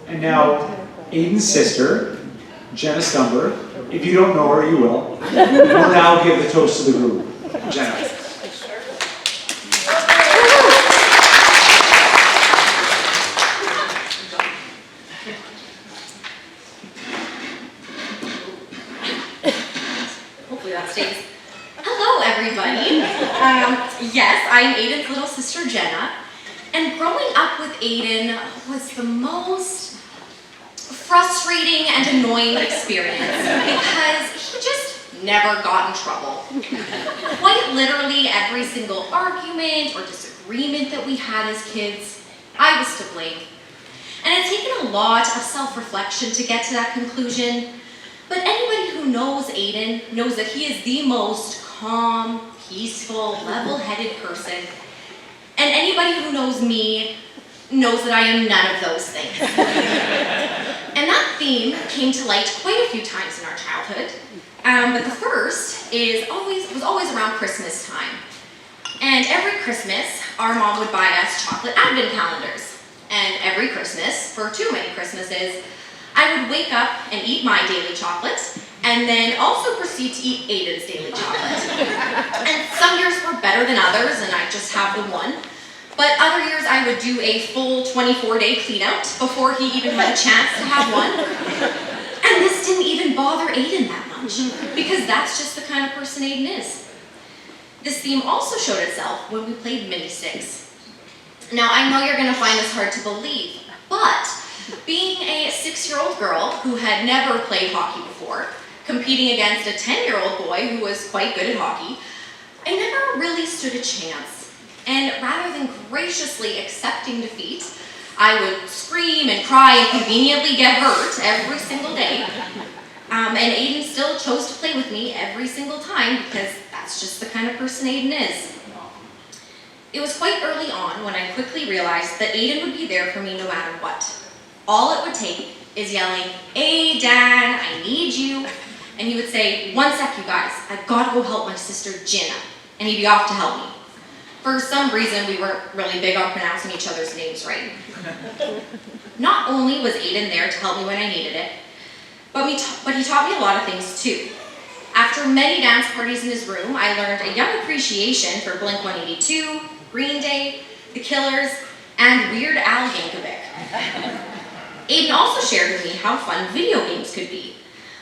And now, Aidan's sister, Jenna Stumbur, if you don't know her, you will now give the toast to the groom. Jenna. Hopefully that stays. Hello, everybody. Yes, I'm Aidan's little sister, Jenna. And growing up with Aidan was the most frustrating and annoying experience because he just never got in trouble. Quite literally, every single argument or disagreement that we had as kids, I was to blame. And it's taken a lot of self-reflection to get to that conclusion. But anybody who knows Aidan knows that he is the most calm, peaceful, level-headed person. And anybody who knows me knows that I am none of those things. And that theme came to light quite a few times in our childhood. But the first was always around Christmas time. And every Christmas, our mom would buy us chocolate advent calendars. And every Christmas, for too many Christmases, I would wake up and eat my daily chocolate, and then also proceed to eat Aidan's daily chocolate. And some years were better than others, and I'd just have the one. But other years I would do a full 24-day clean out before he even had a chance to have one. And this didn't even bother Aidan that much, because that's just the kind of person Aidan is. This theme also showed itself when we played mini sticks. Now I know you're gonna find this hard to believe, but being a 6-year-old girl who had never played hockey before, competing against a 10-year-old boy who was quite good at hockey, I never really stood a chance. And rather than graciously accepting defeat, I would scream and cry and conveniently get hurt every single day. And Aidan still chose to play with me every single time because that's just the kind of person Aidan is. It was quite early on when I quickly realized that Aidan would be there for me no matter what. All it would take is yelling, "Aidan, I need you." And he would say, "One sec, you guys, I've got to go help my sister Jenna." And he'd be off to help me. For some reason, we weren't really big on pronouncing each other's names right. Not only was Aidan there to help me when I needed it, but he taught me a lot of things too. After many dance parties in his room, I learned a young appreciation for Blink-182, Green Day, The Killers, and Weird Al Yankovic. Aidan also shared with me how fun video games could be.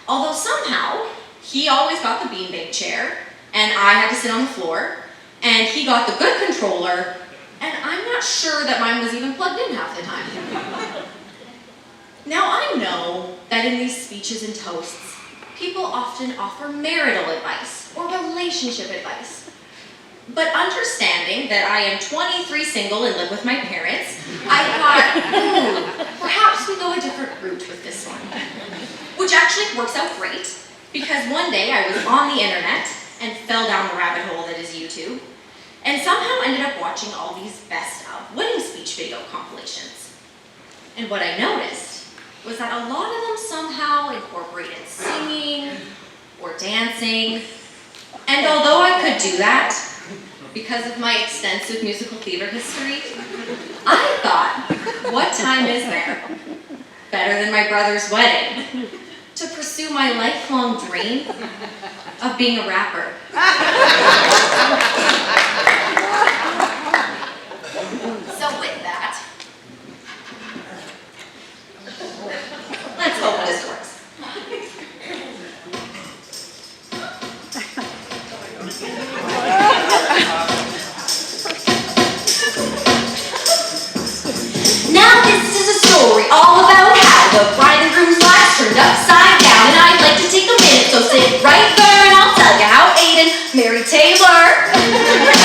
Although somehow, he always got the beanbag chair, and I had to sit on the floor, and he got the good controller, and I'm not sure that mine was even plugged in half the time. Now I know that in these speeches and toasts, people often offer marital advice or relationship advice. But understanding that I am 23 single and live with my parents, I thought, perhaps we go a different route with this one. Which actually works out great, because one day I was on the internet and fell down the rabbit hole that is YouTube, and somehow ended up watching all these best of wedding speech video compilations. And what I noticed was that a lot of them somehow incorporated singing or dancing. And although I could do that, because of my extensive musical theater history, I thought, what time is there better than my brother's wedding to pursue my lifelong dream of being a rapper? So with that, let's hope this works. Now this is a story all about how the bride and groom's lives turned upside down, and I'd like to take a minute, so sit right there and I'll tell you how Aidan married Tayler.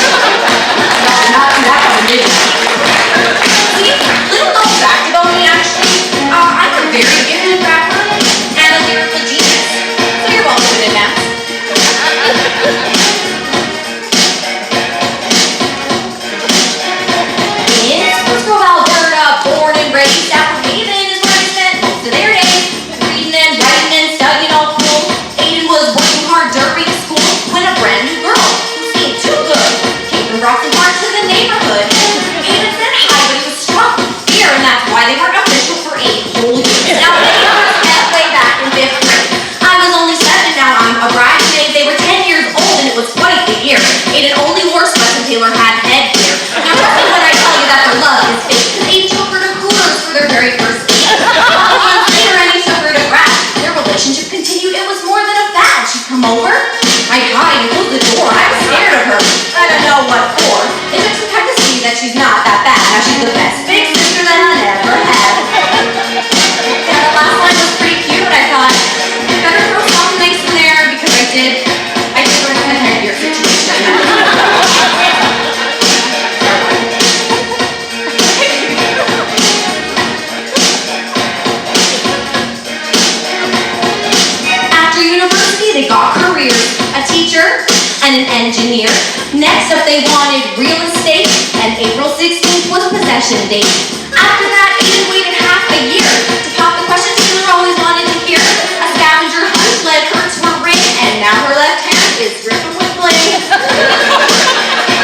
and an engineer. Next up they wanted real estate, and April 16th was possession date. After that, Aidan waited half a year to pop the question Tayler always wanted to hear. A scavenger hunt led her to her ring, and now her left hand is dripping with bling.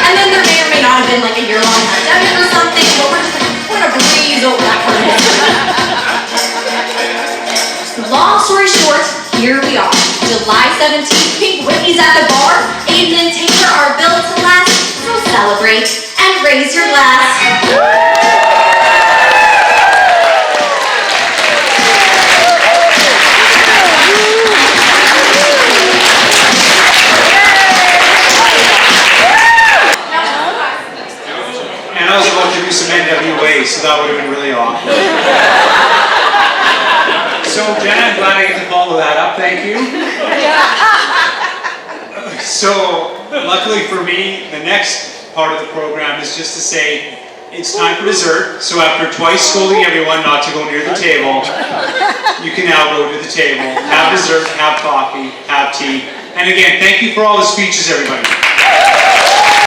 And then there may or may not have been like a year-long pandemic or something, but we're gonna breeze over that part of it. Long story short, here we are. July 17th, Pink Whitney's at the bar. Aidan and Tayler are built to last, so celebrate and raise your glass. And I was about to do some NWA, so that would have been really awkward. So, Jenna, I'm glad I get to follow that up, thank you. So, luckily for me, the next part of the program is just to say, it's time for dessert. So after twice scolding everyone not to go near the table, you can now go to the table, have dessert, have coffee, have tea. And again, thank you for all the speeches, everybody.